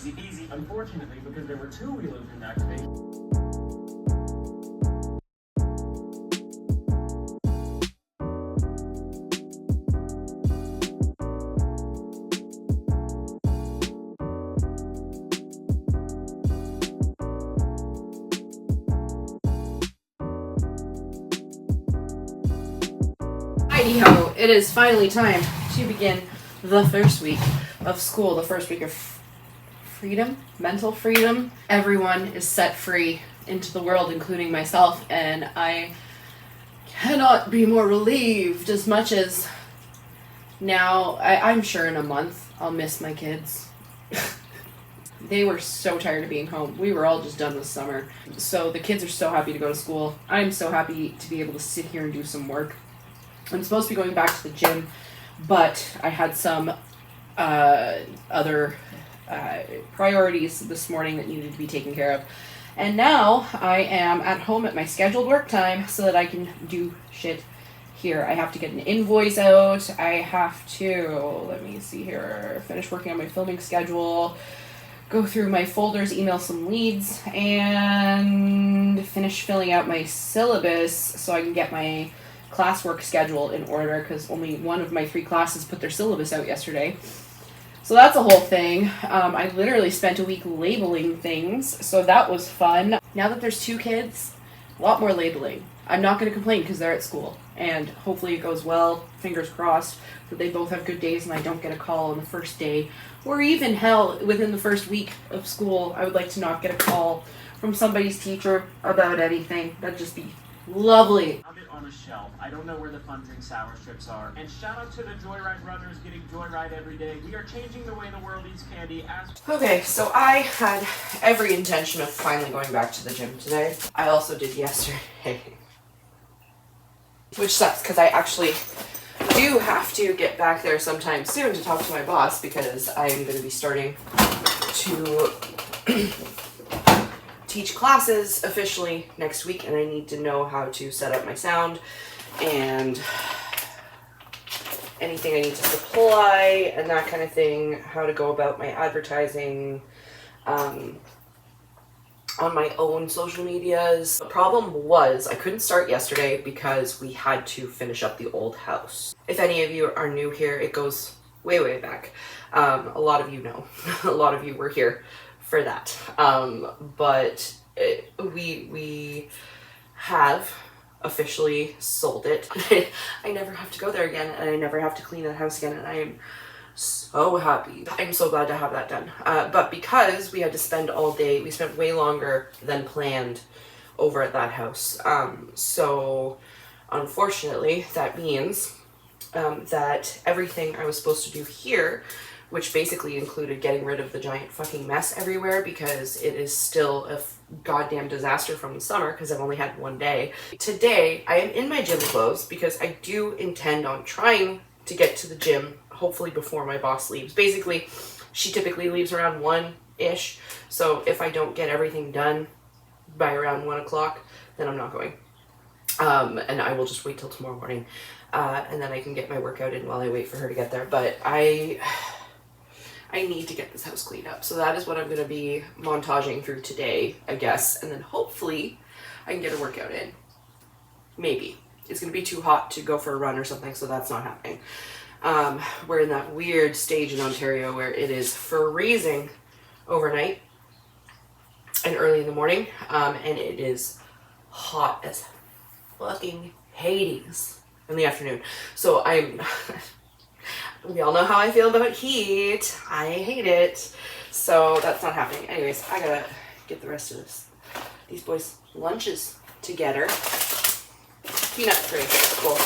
Easy peasy. Unfortunately, because there were two-wheelers in that space. Righty-ho, it is finally time to begin the first week of school, the first week of freedom, mental freedom. Everyone is set free into the world, including myself, and I cannot be more relieved as much as now. I'm sure in a month I'll miss my kids. They were so tired of being home. We were all just done with summer. So the kids are so happy to go to school. I'm so happy to be able to sit here and do some work. I'm supposed to be going back to the gym, but I had some other priorities this morning that needed to be taken care of. And now I am at home at my scheduled work time so that I can do shit here. I have to get an invoice out. I have to, let me see here, finish working on my filming schedule, go through my folders, email some leads, and finish filling out my syllabus so I can get my classwork schedule in order, because only one of my 3 classes put their syllabus out yesterday. So that's a whole thing. I literally spent a week labeling things, so that was fun. Now that there's 2 kids, a lot more labeling. I'm not going to complain because they're at school, and hopefully it goes well, fingers crossed, that they both have good days and I don't get a call on the first day, or even hell, within the first week of school, I would like to not get a call from somebody's teacher about anything. That'd just be lovely. On a shelf. I don't know where the fun drink sour strips are. And shout out to the Joyride runners getting Joyride every day. We are changing the way the world eats candy as... Okay, so I had every intention of finally going back to the gym today. I also did yesterday. Which sucks, because I actually do have to get back there sometime soon to talk to my boss, because I am going to be starting to teach classes officially next week, and I need to know how to set up my sound and anything I need to supply and that kind of thing, how to go about my advertising on my own social medias. The problem was I couldn't start yesterday because we had to finish up the old house. If any of you are new here, it goes way back. A lot of you know. A lot of you were here for that. But we have officially sold it. I never have to go there again, and I never have to clean that house again, and I am so happy. I'm so glad to have that done. But because we had to spend all day, we spent way longer than planned over at that house. So unfortunately, that means that everything I was supposed to do here, which basically included getting rid of the giant fucking mess everywhere, because it is still a goddamn disaster from the summer because I've only had one day. Today, I am in my gym clothes because I do intend on trying to get to the gym, hopefully before my boss leaves. Basically, she typically leaves around 1-ish, so if I don't get everything done by around 1 o'clock, then I'm not going. And I will just wait till tomorrow morning, and then I can get my workout in while I wait for her to get there. But I need to get this house cleaned up. So that is what I'm going to be montaging through today, I guess. And then hopefully I can get a workout in. Maybe. It's going to be too hot to go for a run or something, so that's not happening. We're in that weird stage in Ontario where it is freezing overnight and early in the morning. And it is hot as fucking Hades in the afternoon. So I'm... We all know how I feel about heat. I hate it. So that's not happening. Anyways, I gotta get the rest of these boys' lunches together. Peanut tray. Cool.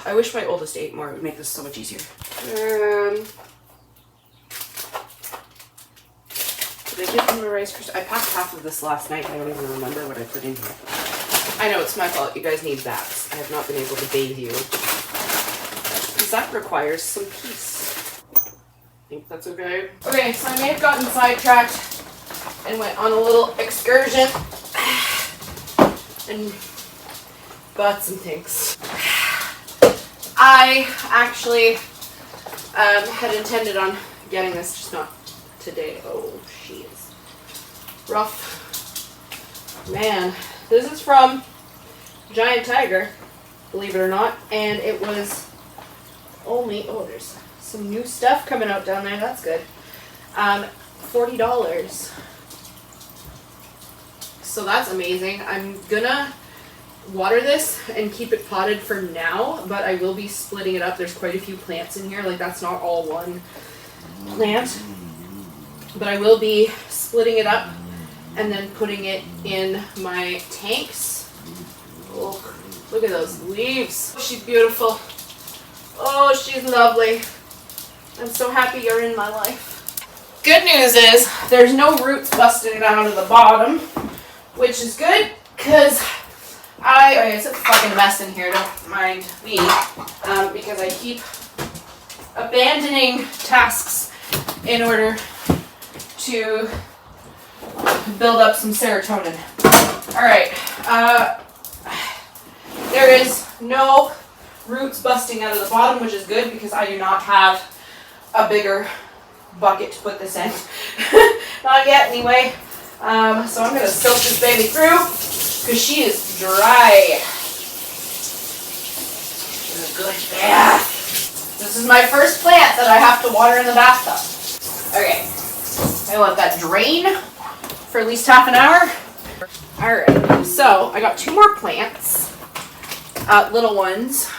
I wish my oldest ate more. It would make this so much easier. Did I give him a Rice Krispies? I packed half of this last night. I don't even remember what I put in here. I know, it's my fault. You guys need baths. I have not been able to bathe you. That requires some peace. I think that's okay. Okay, so I may have gotten sidetracked and went on a little excursion and bought some things. I actually had intended on getting this, just not today. Oh, she is rough. Man, this is from Giant Tiger, believe it or not. And it was only, oh, there's some new stuff coming out down there. That's good. $40. So that's amazing. I'm gonna water this and keep it potted for now, but I will be splitting it up. There's quite a few plants in here. Like, that's not all one plant. But I will be splitting it up and then putting it in my tanks. Oh, look at those leaves. She's beautiful. Oh, she's lovely. I'm so happy you're in my life. Good news is there's no roots busting out of the bottom, which is good because it's a fucking mess in here, don't mind me, because I keep abandoning tasks in order to build up some serotonin. Alright, there is no roots busting out of the bottom, which is good because I do not have a bigger bucket to put this in. Not yet, anyway. So I'm going to soak this baby through because she is dry. Good bath. This is my first plant that I have to water in the bathtub. Okay. I let that drain for at least half an hour. Alright, so I got 2 more plants, little ones,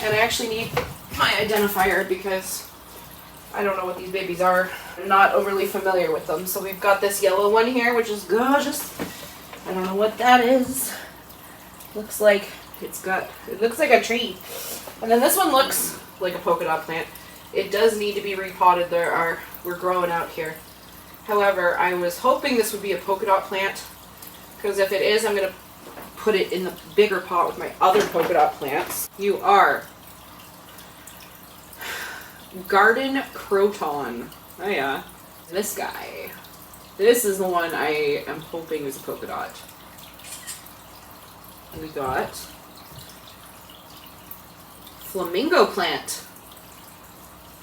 and I actually need my identifier because I don't know what these babies are. I'm not overly familiar with them. So we've got this yellow one here, which is gorgeous. I don't know what that is. Looks like it looks like a tree. And then this one looks like a polka dot plant. It does need to be repotted. We're growing out here. However, I was hoping this would be a polka dot plant, because if it is, I'm going to put it in the bigger pot with my other polka dot plants. You are Garden Croton. Oh yeah. This guy. This is the one I am hoping is a polka dot. We got flamingo plant.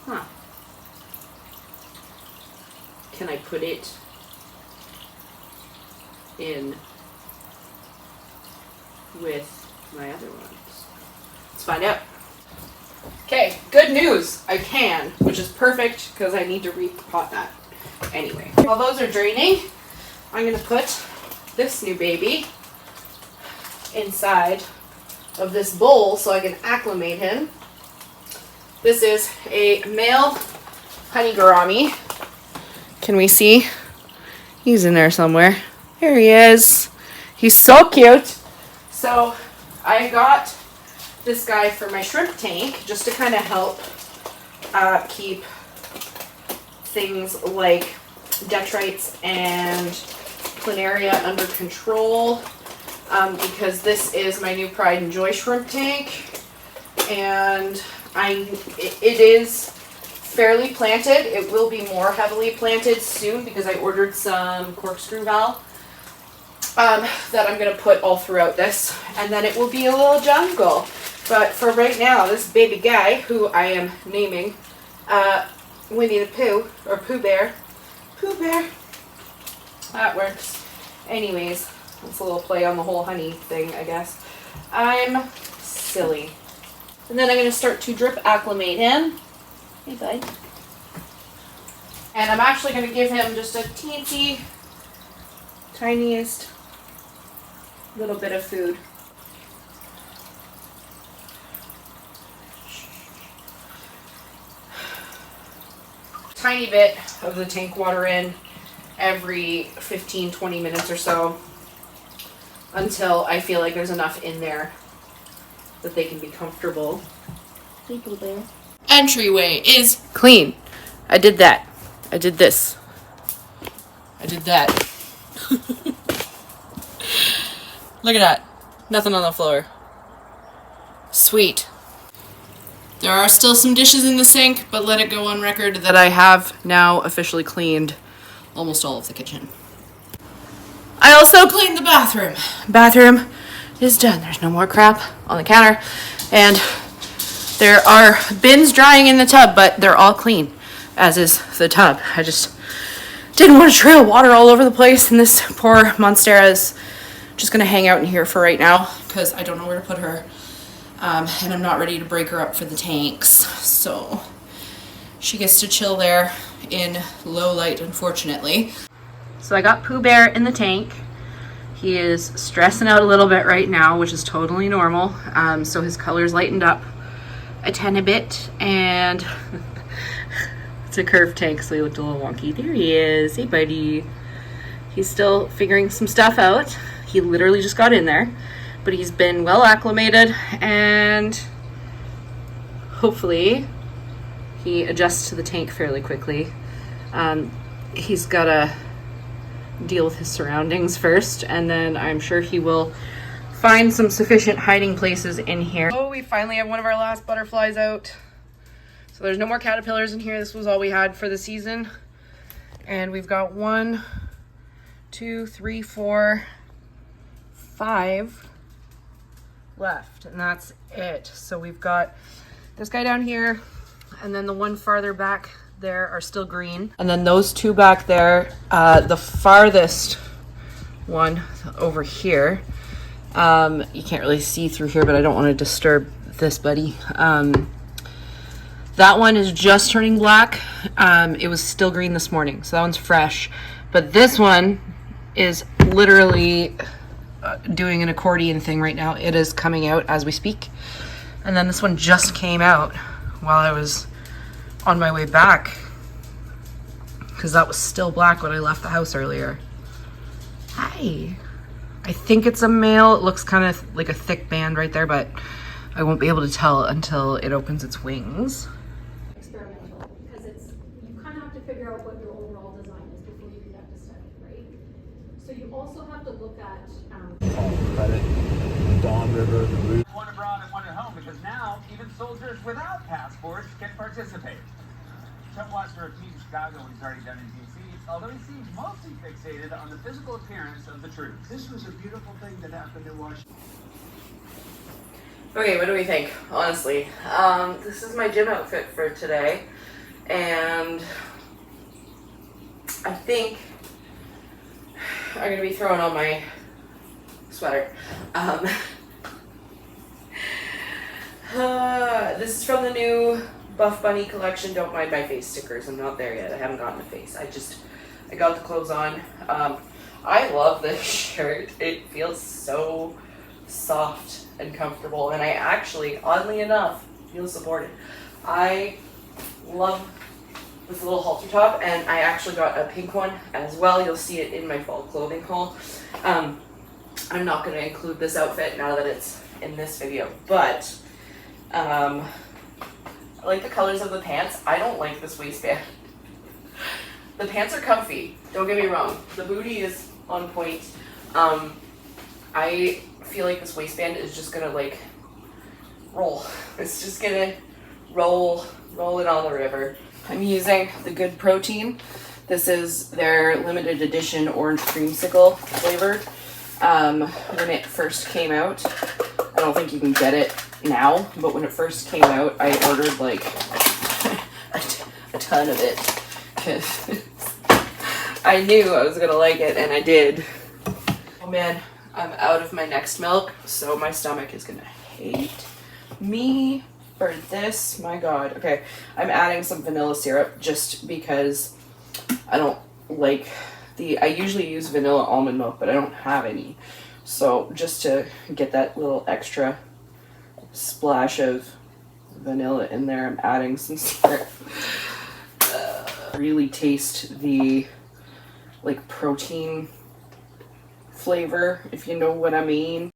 Huh. Can I put it in with my other ones? Let's find out. Okay, good news. I can, which is perfect because I need to repot that. Anyway, while those are draining, I'm going to put this new baby inside of this bowl so I can acclimate him. This is a male honey gourami. Can we see? He's in there somewhere. Here he is. He's so cute. So I got this guy for my shrimp tank just to kind of help keep things like detrites and planaria under control, because this is my new Pride and Joy shrimp tank, and it is fairly planted. It will be more heavily planted soon because I ordered some corkscrew valve that I'm going to put all throughout this, and then it will be a little jungle. But for right now, this baby guy, who I am naming Winnie the Pooh, or Pooh Bear. Pooh Bear. That works. Anyways, that's a little play on the whole honey thing, I guess. I'm silly. And then I'm going to start to drip acclimate him. Hey, bud. And I'm actually going to give him just a teensy, tiniest little bit of food. Tiny bit of the tank water in every 15-20 minutes or so until I feel like there's enough in there that they can be comfortable. People there. Entryway is clean. I did that. I did this. I did that. Look at that. Nothing on the floor. Sweet. There are still some dishes in the sink, but let it go on record that I have now officially cleaned almost all of the kitchen. I also cleaned the bathroom. Bathroom is done. There's no more crap on the counter. And there are bins drying in the tub, but they're all clean. as is the tub. I just didn't want to trail water all over the place, and this poor Monstera is just gonna hang out in here for right now because I don't know where to put her, and I'm not ready to break her up for the tanks, so she gets to chill there in low light, unfortunately. So I got Pooh Bear in the tank. He is stressing out a little bit right now, which is totally normal. So his colors lightened up a tiny bit, and it's a curved tank, so he looked a little wonky. There he is. Hey, buddy. He's still figuring some stuff out. He literally just got in there, but he's been well acclimated, and hopefully he adjusts to the tank fairly quickly. He's got to deal with his surroundings first, and then I'm sure he will find some sufficient hiding places in here. Oh, we finally have one of our last butterflies out. So there's no more caterpillars in here. This was all we had for the season. And we've got 1, 2, 3, 4, 5 left, and that's it. So we've got this guy down here, and then the one farther back there are still green. And then those two back there, the farthest one over here, you can't really see through here, but I don't want to disturb this buddy. That one is just turning black. It was still green this morning, so that one's fresh. But this one is literally doing an accordion thing right now. It is coming out as we speak. And then this one just came out while I was on my way back, because that was still black when I left the house earlier. Hi. I think it's a male. It looks kind of like a thick band right there, but I won't be able to tell until it opens its wings. Experimental, because you kind of have to figure out what your overall design is before you conduct a study, right? So you also have to look at credit, Dawn River, the route. One abroad and one at home, because now even soldiers without passports can participate. Trump wants to repeat in Chicago what he's already done in D.C., although he seems mostly fixated on the physical appearance of the troops. This was a beautiful thing that happened in Washington. Okay, what do we think? Honestly, this is my gym outfit for today, and I think I'm gonna be throwing on my sweater. This is from the new Buff Bunny collection. Don't mind my face stickers. I'm not there yet. I haven't gotten a face. I got the clothes on. I love this shirt. It feels so soft and comfortable, and I actually, oddly enough, feel supported. I love this little halter top, and I actually got a pink one as well. You'll see it in my fall clothing haul. I'm not going to include this outfit now that it's in this video, but I like the colors of the pants. I don't like this waistband. The pants are comfy, don't get me wrong. The booty is on point. I feel like this waistband is just gonna like roll. It's just gonna roll it on the river. I'm using the Good Protein. This is their limited edition orange creamsicle flavor. When it first came out, I don't think you can get it now, but when it first came out, I ordered like a ton of it because I knew I was gonna like it, and I did. Oh man, I'm out of my next milk, so my stomach is gonna hate me for this. My god. Okay, I'm adding some vanilla syrup just because I don't like I usually use vanilla almond milk, but I don't have any. So just to get that little extra splash of vanilla in there, I'm adding some syrup. Really taste the like protein flavor, if you know what I mean.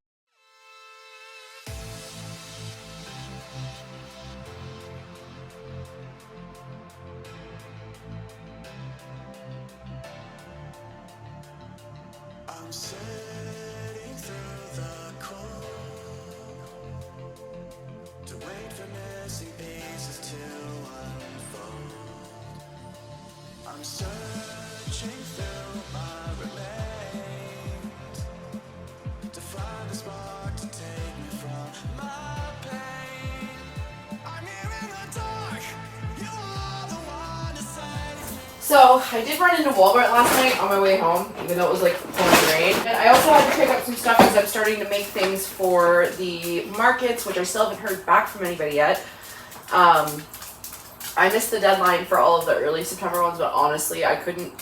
I'm sitting through the cold to wait for missing pieces to unfold. I'm searching through my remains to find a spark to take me from my pain. I'm here in the dark, you are the one to save. So I did run into Walmart last night on my way home, even though it was like pouring rain. And I also had to pick up some stuff as I'm starting to make things for the markets, which I still haven't heard back from anybody yet. I missed the deadline for all of the early September ones, but honestly, I couldn't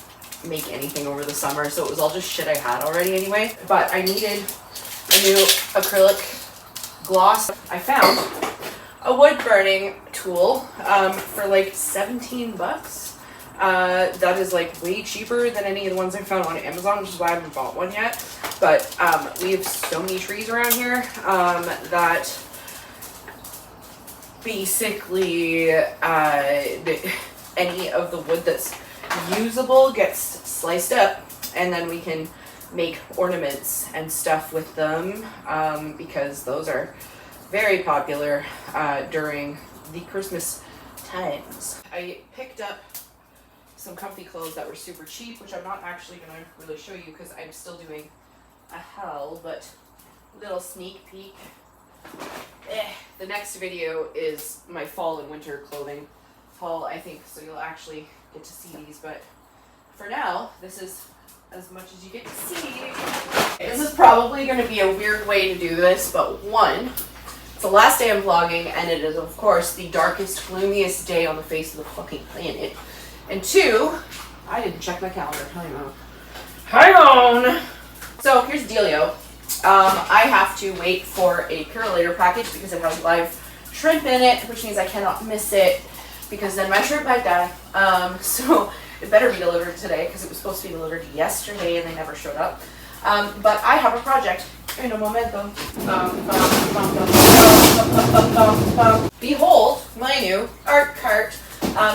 make anything over the summer, so it was all just shit I had already anyway. But I needed a new acrylic gloss. I found a wood burning tool for like 17 bucks. That is like way cheaper than any of the ones I found on Amazon, which is why I haven't bought one yet. But we have so many trees around here that basically any of the wood that's usable gets sliced up, and then we can make ornaments and stuff with them because those are very popular during the Christmas times. I picked up some comfy clothes that were super cheap, which I'm not actually going to really show you because I'm still doing a haul, but little sneak peek. The next video is my fall and winter clothing haul, I think, so you'll actually get to see these, but for now, this is as much as you get to see. This is probably going to be a weird way to do this, but one, it's the last day I'm vlogging, and it is, of course, the darkest, gloomiest day on the face of the fucking planet. And two, I didn't check my calendar. Hang on. So here's the dealio. I have to wait for a Purolator package because it has live shrimp in it, which means I cannot miss it because then my shrimp might die. So it better be delivered today because it was supposed to be delivered yesterday and they never showed up. But I have a project in a momento. Behold my new art cart.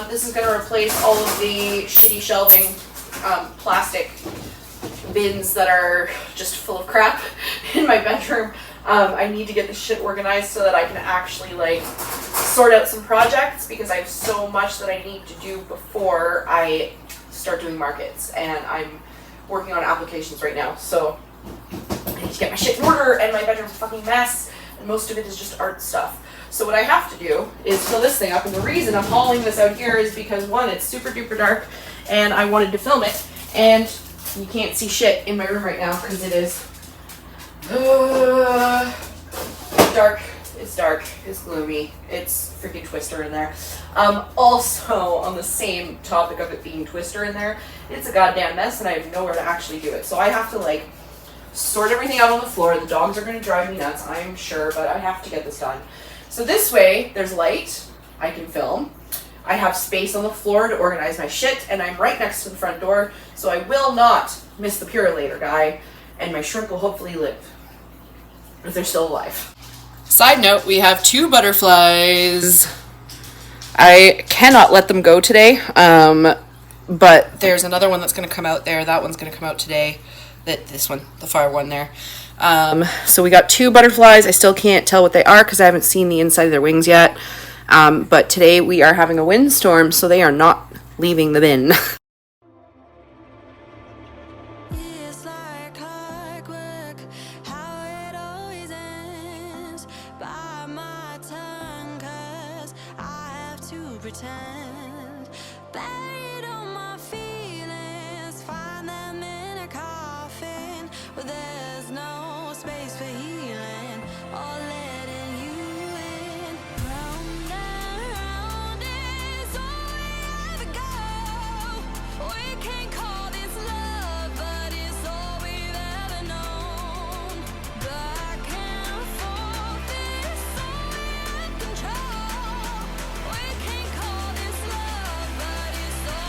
This is going to replace all of the shitty shelving plastic bins that are just full of crap in my bedroom. I need to get this shit organized so that I can actually like sort out some projects because I have so much that I need to do before I start doing markets, and I'm working on applications right now, so I need to get my shit in order, and my bedroom's a fucking mess, and most of it is just art stuff. So what I have to do is fill this thing up, and the reason I'm hauling this out here is because one, it's super duper dark, and I wanted to film it, and you can't see shit in my room right now because it is dark. It's dark. It's gloomy. It's freaking Twister in there. Also, on the same topic of it being Twister in there, it's a goddamn mess, and I have nowhere to actually do it. So I have to like sort everything out on the floor. The dogs are going to drive me nuts, I'm sure, but I have to get this done. So this way, there's light. I can film. I have space on the floor to organize my shit, and I'm right next to the front door, so I will not miss the Purolator guy, and my shrimp will hopefully live, if they're still alive. Side note, we have 2 butterflies. I cannot let them go today, but there's another one that's going to come out there. That one's going to come out today. This one, the far one there. So we got 2 butterflies. I still can't tell what they are because I haven't seen the inside of their wings yet. But today we are having a windstorm, so they are not leaving the bin. It's like clockwork, how it always ends. Bite my tongue, 'cause I have to pretend. Buried on my feelings, find them in a coffin where there's no space for healing or letting you in. Round and round is all we ever go. We can't call this love, but it's all we've ever known. Back and forth is all we have control. We can't call this love, but it's all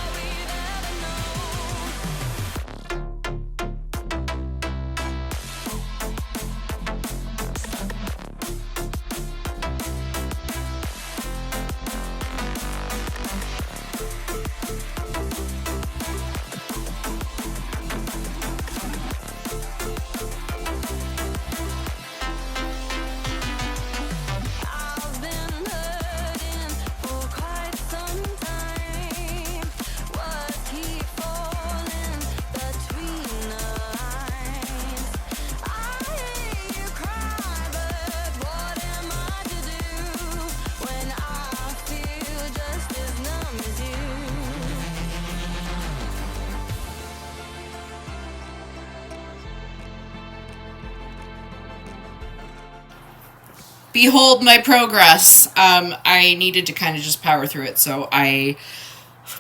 behold my progress. I needed to kind of just power through it, so I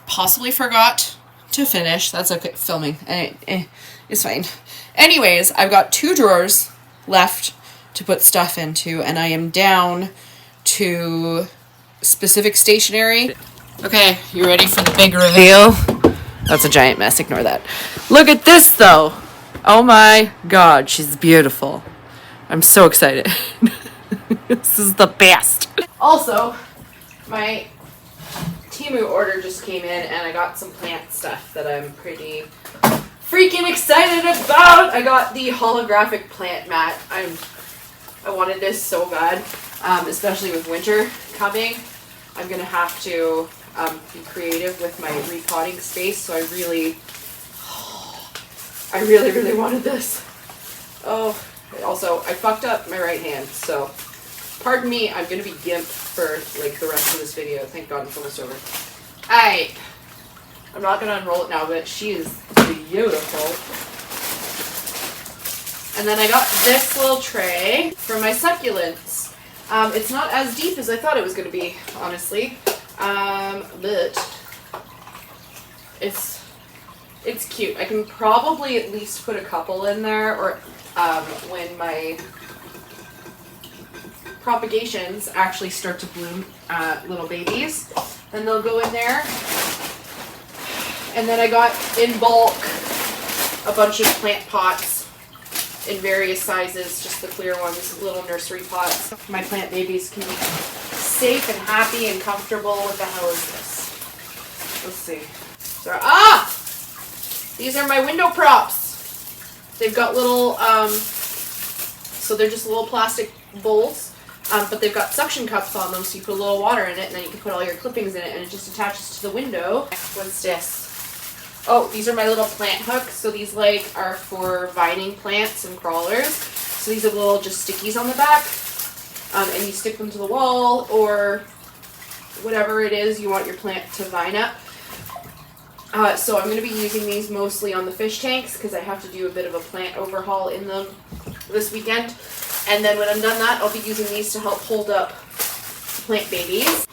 possibly forgot to finish. That's okay, filming. It's fine. Anyways, I've got 2 drawers left to put stuff into, and I am down to specific stationery. Okay, you ready for the big reveal? That's a giant mess, ignore that. Look at this though. Oh my god, she's beautiful. I'm so excited. This is the best. Also, my Temu order just came in and I got some plant stuff that I'm pretty freaking excited about. I got the holographic plant mat. I wanted this so bad, especially with winter coming. I'm gonna have to be creative with my repotting space, so I really wanted this. Oh, also I fucked up my right hand, so pardon me. I'm gonna be gimped for like the rest of this video. Thank God it's almost over. Alright, I'm not gonna unroll it now, but she is beautiful. And then I got this little tray for my succulents. It's not as deep as I thought it was gonna be, honestly. But it's cute. I can probably at least put a couple in there, or when my propagations actually start to bloom, little babies, then they'll go in there. And then I got in bulk a bunch of plant pots in various sizes, just the clear ones, little nursery pots. My plant babies can be safe and happy and comfortable. What the hell is this? Let's see. These are my window props. They've got little, so they're just little plastic bowls, but they've got suction cups on them, so you put a little water in it, and then you can put all your clippings in it, and it just attaches to the window. What's this? Oh, these are my little plant hooks. So these like are for vining plants and crawlers. So these have little just stickies on the back, and you stick them to the wall or whatever it is you want your plant to vine up. So I'm going to be using these mostly on the fish tanks because I have to do a bit of a plant overhaul in them this weekend. And then when I'm done that, I'll be using these to help hold up plant babies.